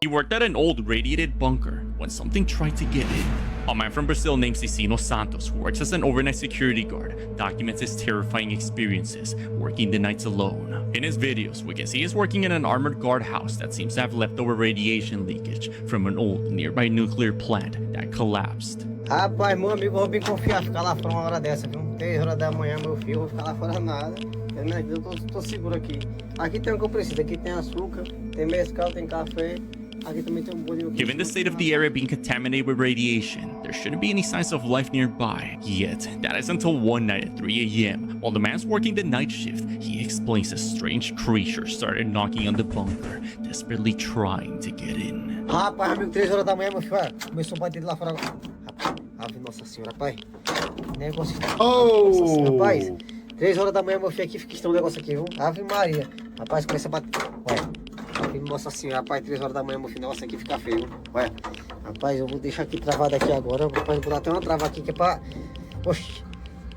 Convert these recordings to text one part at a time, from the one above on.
He worked at an old radiated bunker when something tried to get in. A man from Brazil named Cicino Santos, who works as an overnight security guard, documents his terrifying experiences working the nights alone. In his videos, we can see he's working in an armored guardhouse that seems to have leftover radiation leakage from an old nearby nuclear plant that collapsed. Rapaz, meu amigo, eu vou me confiar ficar lá fora uma hora dessa, viu? 3 horas da manhã, meu filho, eu vou ficar lá fora nada. Eu tô seguro aqui. Aqui tem o que eu preciso, aqui tem açúcar, tem mescal, tem café. Given the state of the area being contaminated with radiation, there shouldn't be any signs of life nearby. Yet, that is until one night at 3 a.m. While the man's working the night shift, he explains a strange creature started knocking on the bunker, desperately trying to get in. Rapaz, amigo, 3 horas da manhã, meu filho, começou a bater lá fora. Ave Nossa Senhora, rapaz. Negócio. Oh! Rapaz, 3 horas da manhã, meu filho, aqui fica um negócio aqui, viu? Ave Maria. Rapaz, começa a bater. Ué. Nossa Senhora, rapaz, 3 horas da manhã, meu filho, negócio aqui fica feio. Ué, rapaz, eu vou deixar aqui travado aqui agora. Rapaz, vou dar até uma trava aqui que é pra... Oxi.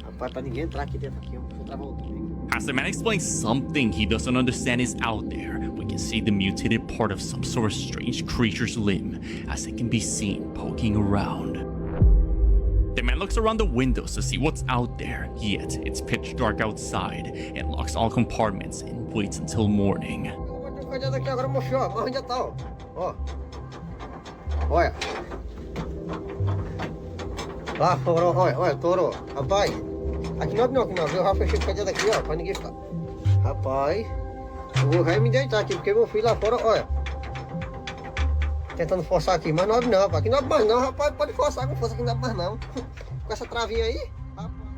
Rapaz, pra ninguém entrar aqui dentro aqui. Eu vou travar o tudo. As the man explains something he doesn't understand is out there, we can see the mutated part of some sort of strange creature's limb, as it can be seen poking around. The man looks around the windows to see what's out there, yet it's pitch dark outside, and locks all compartments and waits until morning. Aqui agora, meu filho, ó, mas onde tá, ó. Olha. Lá fora, olha, touro, rapaz. Aqui não, eu já fechei o cadeado aqui, ó, pra ninguém ficar. Rapaz, eu vou já me deitar aqui, porque meu filho lá fora, olha. Tentando forçar aqui, mas não abre não, rapaz. Aqui não abre mais não, rapaz, pode forçar com força, aqui não abre mais não. Com essa travinha aí.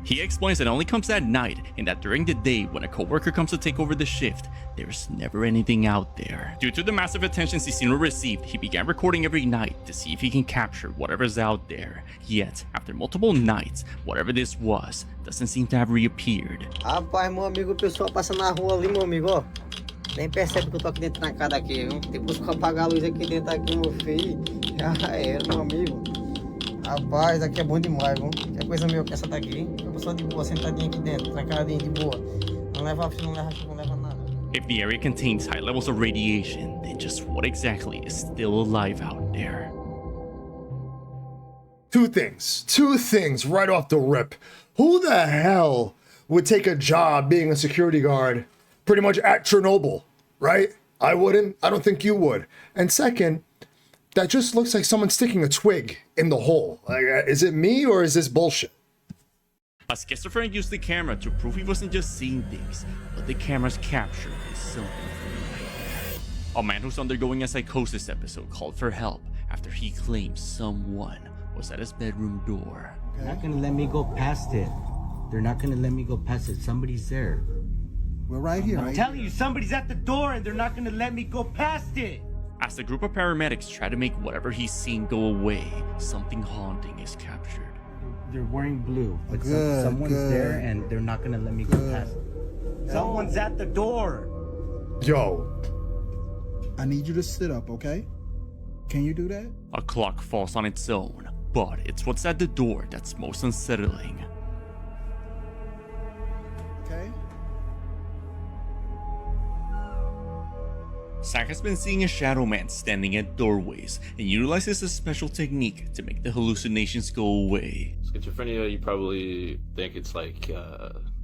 He explains it only comes at night, and that during the day, when a coworker comes to take over the shift, there's never anything out there. Due to the massive attention Cicino received, he began recording every night to see if he can capture whatever's out there. Yet, after multiple nights, whatever this was doesn't seem to have reappeared. Rapaz, meu amigo, o pessoal passa na rua ali, meu amigo, ó. Nem percebe que eu tô aqui dentro trancado aqui, viu? Depois que eu apagar a luz aqui dentro aqui, meu filho, já era, meu amigo. Rapaz, aqui é bom demais, viu? Que coisa meio que essa daqui. A pessoa de boa, sentadinha aqui dentro, trancadinha de boa. Não leva frio, não leva nada. If the area contains high levels of radiation, then just what exactly is still alive out there? Two things right off the rip. Who the hell would take a job being a security guard pretty much at Chernobyl, right? I wouldn't. I don't think you would. And second, that just looks like someone sticking a twig in the hole. Like, is it me or is this bullshit? A schizophrenic used the camera to prove he wasn't just seeing things, but the camera's capture is something from a nightmare. A man who's undergoing a psychosis episode called for help after he claims someone was at his bedroom door. They're not gonna let me go past it. They're not gonna let me go past it. Somebody's there. We're right here. I'm telling you, somebody's at the door and they're not gonna let me go past it. As the group of paramedics try to make whatever he's seen go away, something haunting is captured. They're wearing blue, but Good, someone's good. there and they're not gonna let me go past it. Someone's at the door. Yo, I need you to sit up, okay? Can you do that? A clock falls on its own, but it's what's at the door that's most unsettling. Okay. Zack has been seeing a shadow man standing at doorways and utilizes a special technique to make the hallucinations go away. Schizophrenia, you probably think it's like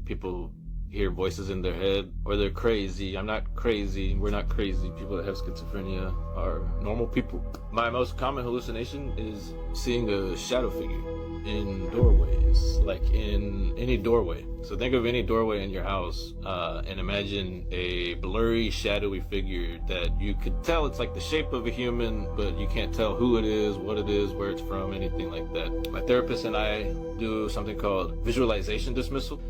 people hear voices in their head or they're crazy. I'm not crazy. We're not crazy. People that have schizophrenia are normal people. My most common hallucination is seeing a shadow figure in doorways, like in any doorway. So think of any doorway in your house and imagine a blurry, shadowy figure that you could tell it's like the shape of a human, but you can't tell who it is, what it is, where it's from, anything like that. My therapist and I do something called visualization dismissal.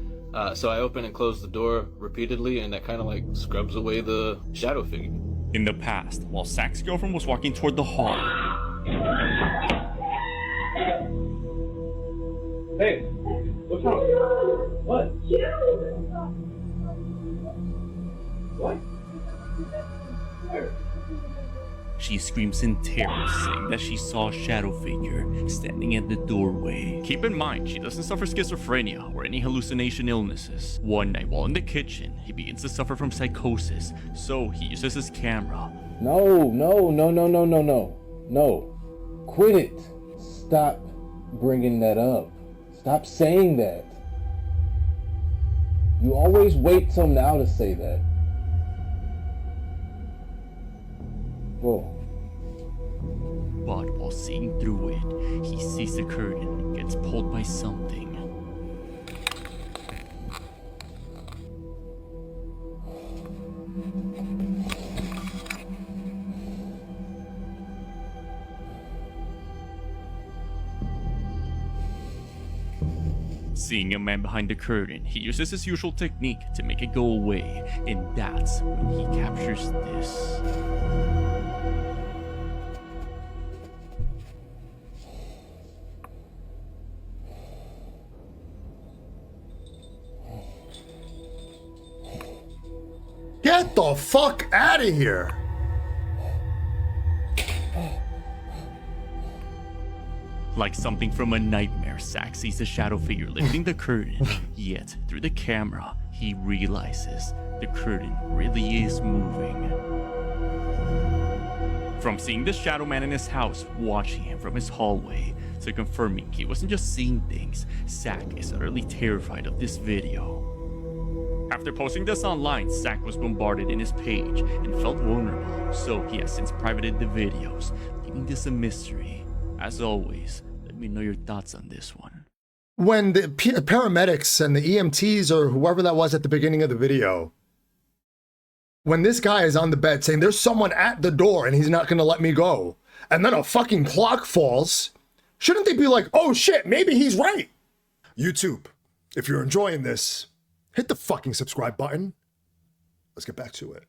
So I open and close the door repeatedly, and that kind of like scrubs away the shadow figure. In the past, while Zack's girlfriend was walking toward the hall, Hey, what's wrong? What? What? Where? she screams in terror, saying that she saw a shadow figure standing at the doorway. Keep in mind, she doesn't suffer schizophrenia or any hallucination illnesses. One night while in the kitchen, he begins to suffer from psychosis, so he uses his camera, No, no, no, no, no, no, no. No. Quit it. Stop bringing that up. Stop saying that. You always wait till now to say that. Whoa. But while seeing through it, he sees the curtain and gets pulled by something. Seeing a man behind the curtain, he uses his usual technique to make it go away, and that's when he captures this. Get the fuck out of here! Like something from a nightmare, Zack sees a shadow figure lifting the curtain, yet through the camera, he realizes the curtain really is moving. From seeing the shadow man in his house, watching him from his hallway, to confirming he wasn't just seeing things, Zack is utterly terrified of this video. After posting this online, Zack was bombarded in his page and felt vulnerable, so he has since privated the videos, leaving this a mystery. As always, let me know your thoughts on this one. When the paramedics and the EMTs or whoever that was at the beginning of the video, when this guy is on the bed saying there's someone at the door and he's not going to let me go, and then a fucking clock falls, shouldn't they be like, oh shit, maybe he's right? YouTube, if you're enjoying this, hit the fucking subscribe button. Let's get back to it.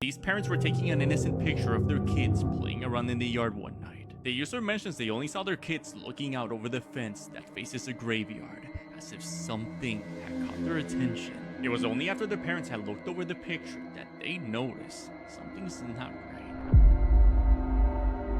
These parents were taking an innocent picture of their kids playing around in the yard one night. The user mentions they only saw their kids looking out over the fence that faces a graveyard, as if something had caught their attention. It was only after the parents had looked over the picture that they noticed something's not right.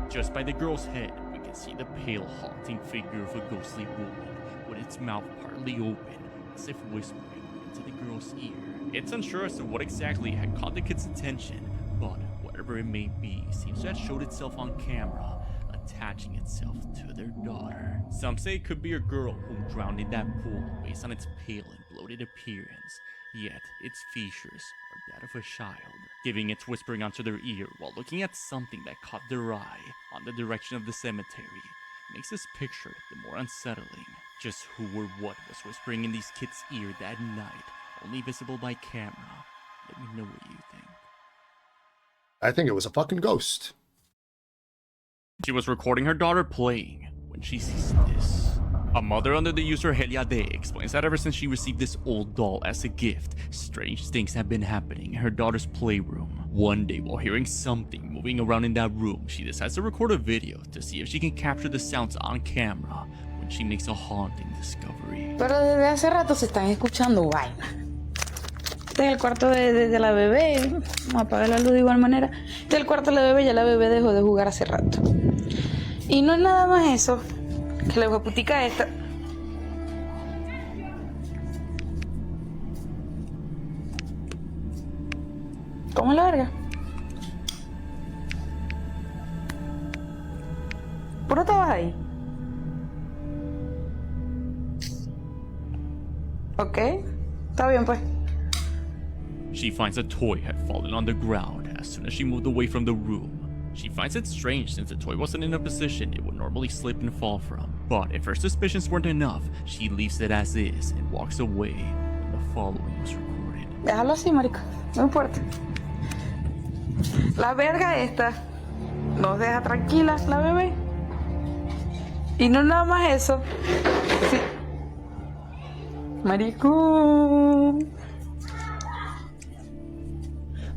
Just by the girl's head, we can see the pale, haunting figure of a ghostly woman with its mouth partly open, as if whispering into the girl's ear. It's unsure as to what exactly had caught the kids' attention, but whatever it may be, seems to have showed itself on camera, attaching itself to their daughter. Some say it could be a girl who drowned in that pool based on its pale and bloated appearance, yet its features are that of a child, giving its whispering onto their ear while looking at something that caught their eye on the direction of the cemetery. Makes this picture the more unsettling. Just who or what was whispering in these kids' ear that night, only visible by camera. Let me know what you think. I think it was a fucking ghost. She was recording her daughter playing when she sees this. A mother under the user Helia De explains that ever since she received this old doll as a gift, strange things have been happening in her daughter's playroom. One day, while hearing something moving around in that room, she decides to record a video to see if she can capture the sounds on camera when she makes a haunting discovery. Pero desde hace rato se están escuchando vainas. Este es el cuarto de la bebé. Vamos a apagar la luz de igual manera. Este es el cuarto de la bebé. Ya la bebé dejó de jugar hace rato. Y no es nada más eso. Que la hueputica esta. ¿Cómo es la verga? ¿Por qué estabas ahí? Ok. Está bien pues. She finds a toy had fallen on the ground as soon as she moved away from the room. She finds it strange since the toy wasn't in a position it would normally slip and fall from. But if her suspicions weren't enough, she leaves it as is and walks away when the following was recorded. Déjalo así, marico. No importa. La verga esta nos deja tranquilas, la bebé. Y no nada más eso. Sí. Marico.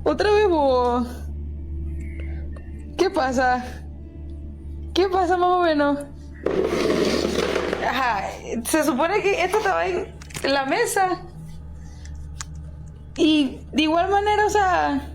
Otra vez vos. ¿Qué pasa? ¿Qué pasa más o menos? Ajá, se supone que esto estaba en la mesa. Y de igual manera, o sea...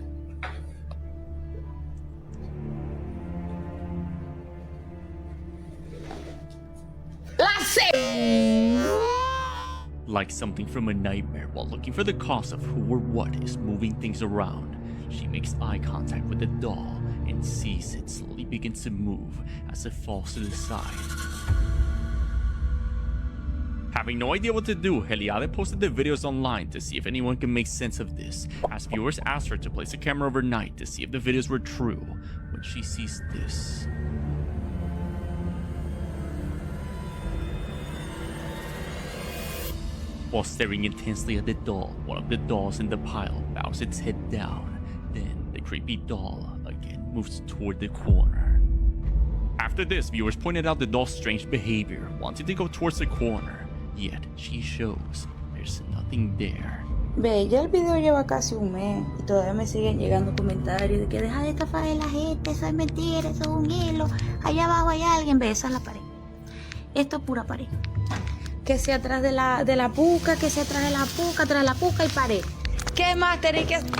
like something from a nightmare while looking for the cause of who or what is moving things around. She makes eye contact with the doll and sees it slowly begins to move as it falls to the side. Having no idea what to do, Heliade posted the videos online to see if anyone can make sense of this, as viewers asked her to place a camera overnight to see if the videos were true, when she sees this. While staring intensely at the doll, one of the dolls in the pile bows its head down. Then the creepy doll again moves toward the corner. After this, viewers pointed out the doll's strange behavior, wanting to go towards the corner. Yet she shows there's nothing there. Ve, ya el video lleva casi un mes y todavía me siguen llegando comentarios de que deja de estafar a la gente, eso es mentira, eso es un hilo, allá abajo hay alguien, ve, esa es la pared. Esto es pura pared. Que sea atrás de la puca, que sea atrás de la puca, atrás de la puca y pared. ¿Qué más tenéis que hacer?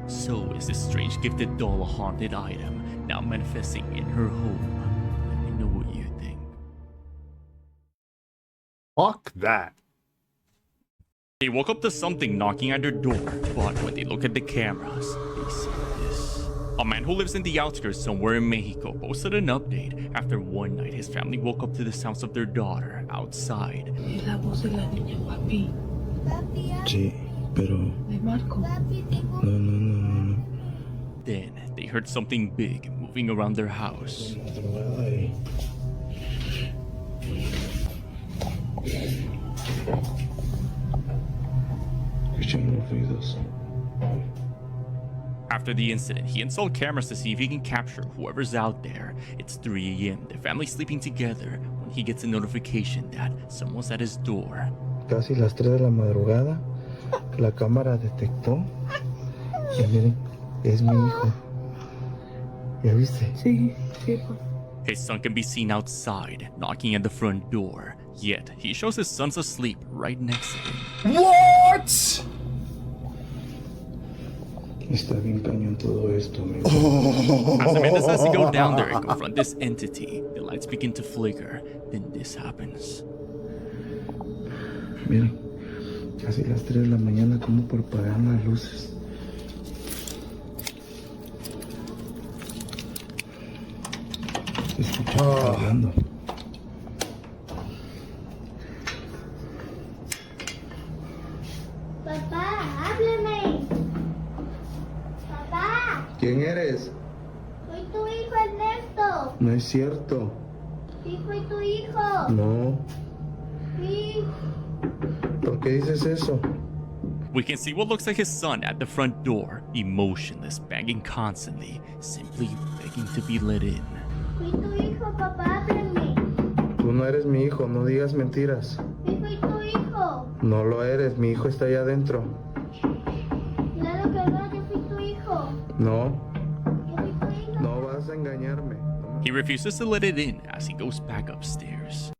So is this strange gifted doll a haunted item, now manifesting in her home? Let me know what you think. Fuck that. They woke up to something knocking at their door, but when they look at the cameras, they see this. A man who lives in the outskirts somewhere in Mexico posted an update after one night his family woke up to the sounds of their daughter outside. Es la voz de la niña, papi. Sí, pero... De Marco. No. Then they heard something big moving around their house. After the incident, he installed cameras to see if he can capture whoever's out there. It's 3 a.m. The family's sleeping together when he gets a notification that someone's at his door. Casi las 3 de la madrugada, la cámara detectó. Y miren, es mi hijo. ¿Ya viste? Sí, sí. His son can be seen outside, knocking at the front door. Yet, he shows his son's asleep right next to him. What? Está bien cañón todo esto, amigo. As the man decides to go down there and confront this entity, the lights begin to flicker. Then this happens. Miren, casi las 3 de la mañana, como parpadean las luces. Se escucha hablando. Papá, háblame. Papá, ¿Quién eres? soy tu hijo Ernesto. No es cierto. Sí, soy tu hijo. No. Sí. ¿Por qué dices eso? We can see what looks like his son at the front door, emotionless, banging constantly, simply begging to be let in. Soy tu hijo, papá, háblame. Tú no eres mi hijo, no digas mentiras. Sí, soy tu hijo. No lo eres, mi hijo está allá adentro. Claro que no, yo soy tu hijo. No, Yo soy tu hijo. no vas a engañarme. He refuses to let it in as he goes back upstairs.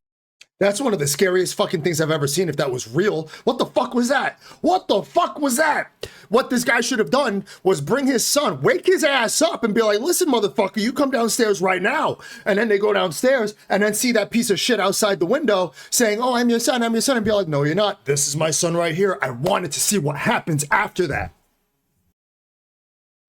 That's one of the scariest fucking things I've ever seen if that was real. What the fuck was that? What the fuck was that? What this guy should have done was bring his son, wake his ass up and be like, listen, motherfucker, you come downstairs right now. And then they go downstairs and then see that piece of shit outside the window saying, oh, I'm your son, and be like, no, you're not. This is my son right here. I wanted to see what happens after that.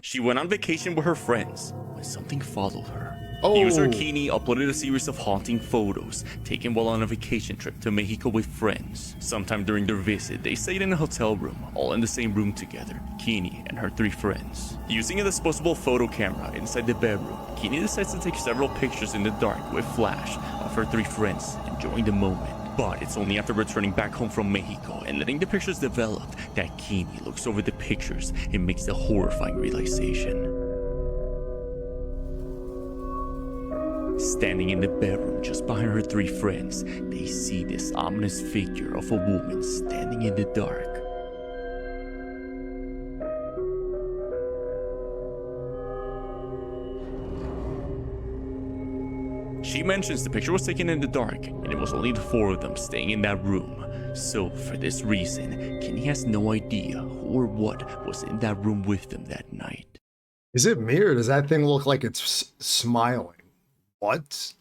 She went on vacation with her friends when something followed her. Oh. User Kini uploaded a series of haunting photos taken while on a vacation trip to Mexico with friends. Sometime during their visit, they stayed in a hotel room, all in the same room together, Kini and her 3 friends. Using a disposable photo camera inside the bedroom, Kini decides to take several pictures in the dark with flash of her 3 friends enjoying the moment. But it's only after returning back home from Mexico and letting the pictures develop that Kini looks over the pictures and makes the horrifying realization. Standing in the bedroom just behind her 3 friends, they see this ominous figure of a woman standing in the dark. She mentions the picture was taken in the dark, and it was only the 4 of them staying in that room. So, for this reason, Kenny has no idea who or what was in that room with them that night. Is it me or does that thing look like it's smiling? What?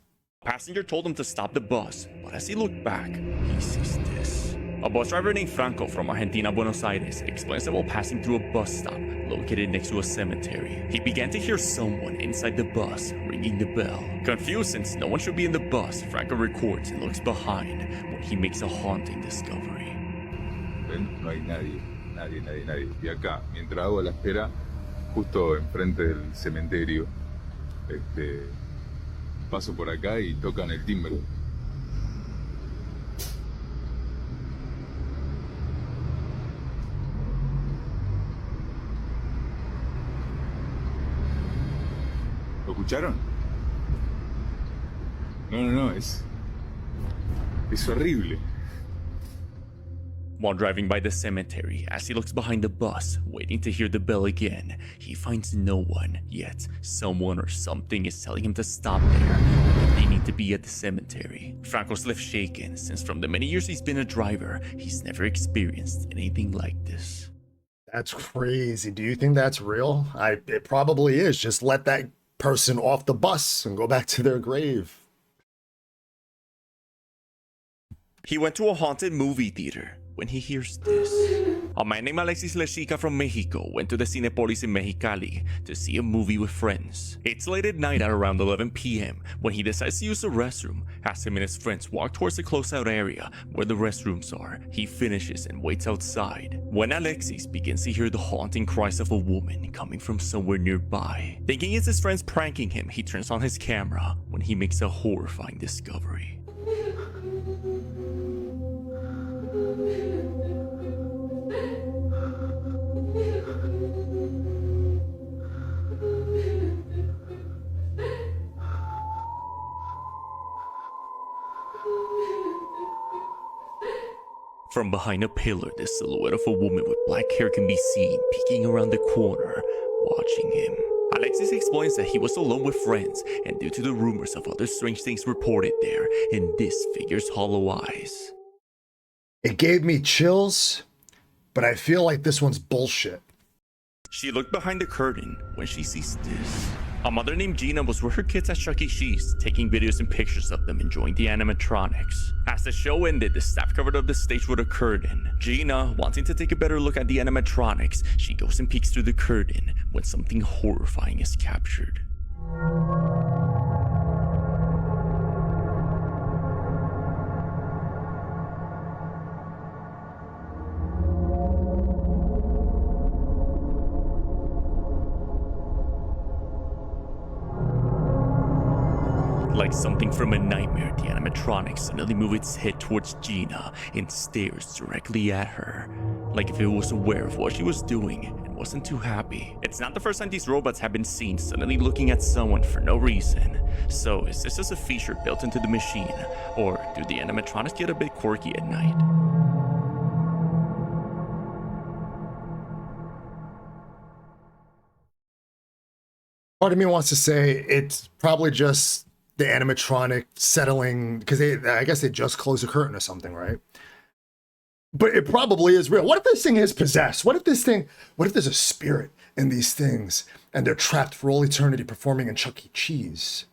Passenger told him to stop the bus, but as he looked back, he sees this. A bus driver named Franco from Argentina, Buenos Aires, explains that while passing through a bus stop located next to a cemetery, he began to hear someone inside the bus ringing the bell. Confused since no one should be in the bus, Franco records and looks behind when he makes a haunting discovery. No hay nadie. Y acá, mientras hago la espera, justo enfrente del cementerio, paso por acá y tocan el timbre. ¿Lo escucharon? No, es horrible. While driving by the cemetery, as he looks behind the bus, waiting to hear the bell again, he finds no one, yet someone or something is telling him to stop there. They need to be at the cemetery. Franco's left shaken, since from the many years he's been a driver, he's never experienced anything like this. That's crazy. Do you think that's real? It probably is. Just let that person off the bus and go back to their grave. He went to a haunted movie theater when he hears this. A man named Alexis Lechica from Mexico went to the Cinepolis in Mexicali to see a movie with friends. It's late at night at around 11 p.m. when he decides to use the restroom. As him and his friends walk towards the closed-out area where the restrooms are, he finishes and waits outside. When Alexis begins to hear the haunting cries of a woman coming from somewhere nearby. Thinking it's his friends pranking him, he turns on his camera when he makes a horrifying discovery. From behind a pillar, the silhouette of a woman with black hair can be seen peeking around the corner, watching him. Alexis explains that he was alone with friends, and due to the rumors of other strange things reported there, and this figure's hollow eyes. It gave me chills, but I feel like this one's bullshit. She looked behind the curtain when she sees this. A mother named Gina was with her kids at Chuck E. Cheese, taking videos and pictures of them enjoying the animatronics. As the show ended, the staff covered up the stage with a curtain. Gina, wanting to take a better look at the animatronics, she goes and peeks through the curtain when something horrifying is captured. Like something from a nightmare, the animatronic suddenly moves its head towards Gina and stares directly at her, like if it was aware of what she was doing and wasn't too happy. It's not the first time these robots have been seen suddenly looking at someone for no reason. So is this just a feature built into the machine, or do the animatronics get a bit quirky at night? Part of me wants to say it's probably just the animatronic settling, because I guess they just closed the curtain or something, right? But it probably is real. What if this thing is possessed? What if there's a spirit in these things and they're trapped for all eternity performing in Chuck E. Cheese?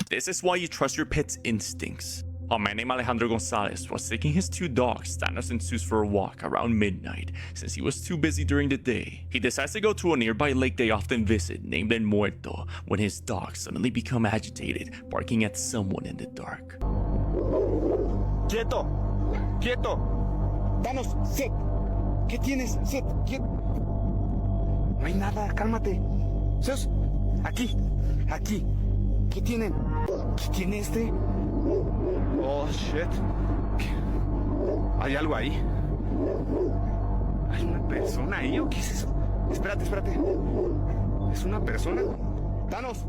This is why you trust your pet's instincts. A man named Alejandro Gonzalez was taking his two dogs, Thanos and Zeus, for a walk around midnight since he was too busy during the day. He decides to go to a nearby lake they often visit named El Muerto when his dogs suddenly become agitated, barking at someone in the dark. ¡Quieto! ¡Quieto! ¡Thanos! ¡Set! ¿Qué tienes? ¡Set! ¡Quieto! No hay nada, cálmate. Zeus, aquí, aquí. ¿Qué tienen? ¿Qué tiene este? Oh, shit. ¿Hay algo ahí? ¿Hay una persona ahí o qué es eso? Espérate. ¿Es una persona? ¡Thanos!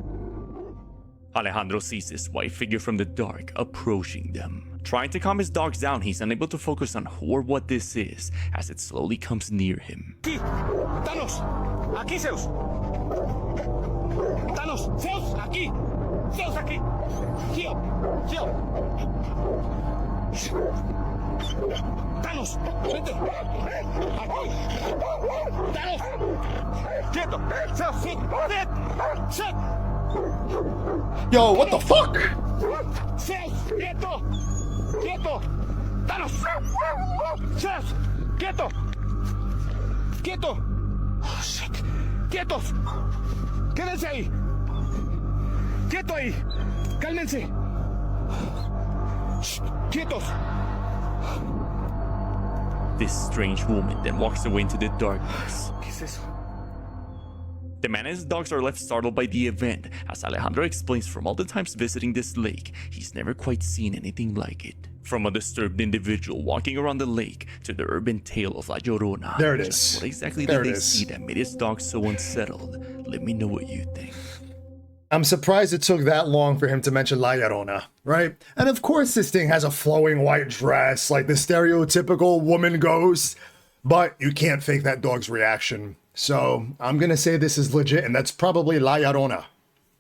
Alejandro sees this white figure from the dark approaching them. Trying to calm his dogs down, he's unable to focus on who or what this is as it slowly comes near him. ¡Aquí! ¡Thanos! ¡Aquí, Zeus! ¡Thanos! ¡Zeus! ¡Aquí! ¡Zeus, aquí! ¡Gio! ¡Thanos! ¡Vete! ¡Aquí! ¡Thanos! ¡Quieto! ¡Zeus! ¡Set! Yo, what the fuck? ¡Zeus! ¡Quieto! ¡Quieto! ¡Danos! ¡Seas! ¡Quieto! ¡Quieto! Oh, shit. ¡Quietos! ¡Quédense ahí! ¡Quieto ahí! ¡Cálmense! Shh. ¡Quietos! This strange woman then walks away into the darkness. ¿Qué es eso? The man and his dogs are left startled by the event, as Alejandro explains from all the times visiting this lake, he's never quite seen anything like it. From a disturbed individual walking around the lake to the urban tale of La Llorona. There it Just is. what exactly There did it they is. see that made his dog so unsettled? Let me know what you think. I'm surprised it took that long for him to mention La Llorona, right? And of course this thing has a flowing white dress, like the stereotypical woman ghost, but you can't fake that dog's reaction. So I'm gonna say this is legit, and that's probably La Llorona.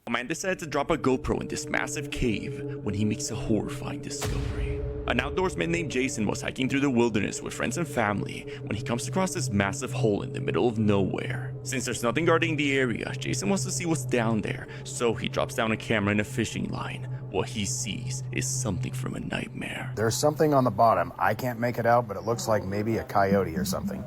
A man decided to drop a GoPro in this massive cave when he makes a horrifying discovery. An outdoorsman named Jason was hiking through the wilderness with friends and family when he comes across this massive hole in the middle of nowhere. Since there's nothing guarding the area, Jason wants to see what's down there, so he drops down a camera and a fishing line. What he sees is something from a nightmare. There's something on the bottom. I can't make it out, but it looks like maybe a coyote or something.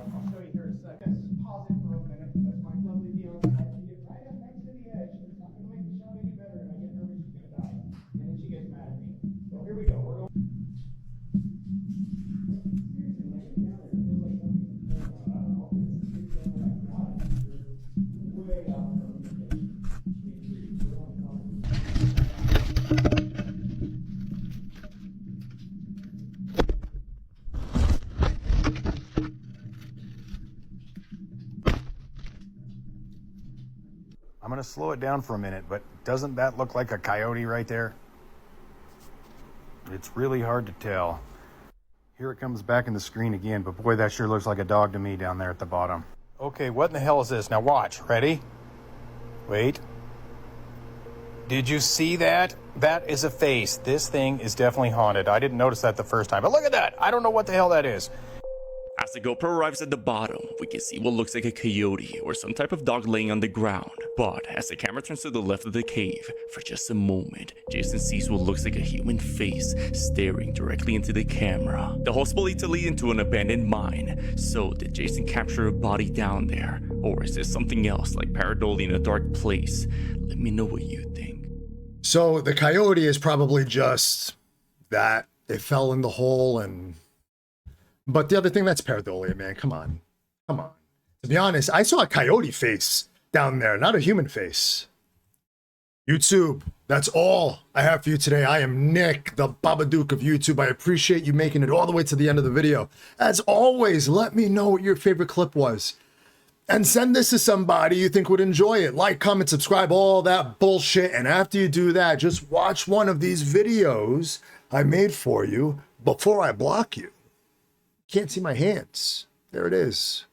I'm gonna slow it down for a minute, but doesn't that look like a coyote right there? It's really hard to tell. Here it comes back in the screen again, but boy, that sure looks like a dog to me down there at the bottom. Okay, what in the hell is this? Now watch, ready? Wait. Did you see that? That is a face. This thing is definitely haunted. I didn't notice that the first time, but look at that. I don't know what the hell that is. As the GoPro arrives at the bottom, we can see what looks like a coyote or some type of dog laying on the ground. But as the camera turns to the left of the cave, for just a moment, Jason sees what looks like a human face staring directly into the camera. The holes believed to lead into an abandoned mine. So did Jason capture a body down there? Or is this something else like pareidolia in a dark place? Let me know what you think. So the coyote is probably just that. It fell in the hole and... But the other thing, that's pareidolia, man. Come on. Come on. To be honest, I saw a coyote face down there, not a human face. YouTube, that's all I have for you today. I am Nick, the Babadook of YouTube. I appreciate you making it all the way to the end of the video. As always, let me know what your favorite clip was. And send this to somebody you think would enjoy it. Like, comment, subscribe, all that bullshit. And after you do that, just watch one of these videos I made for you before I block you. Can't see my hands. There it is.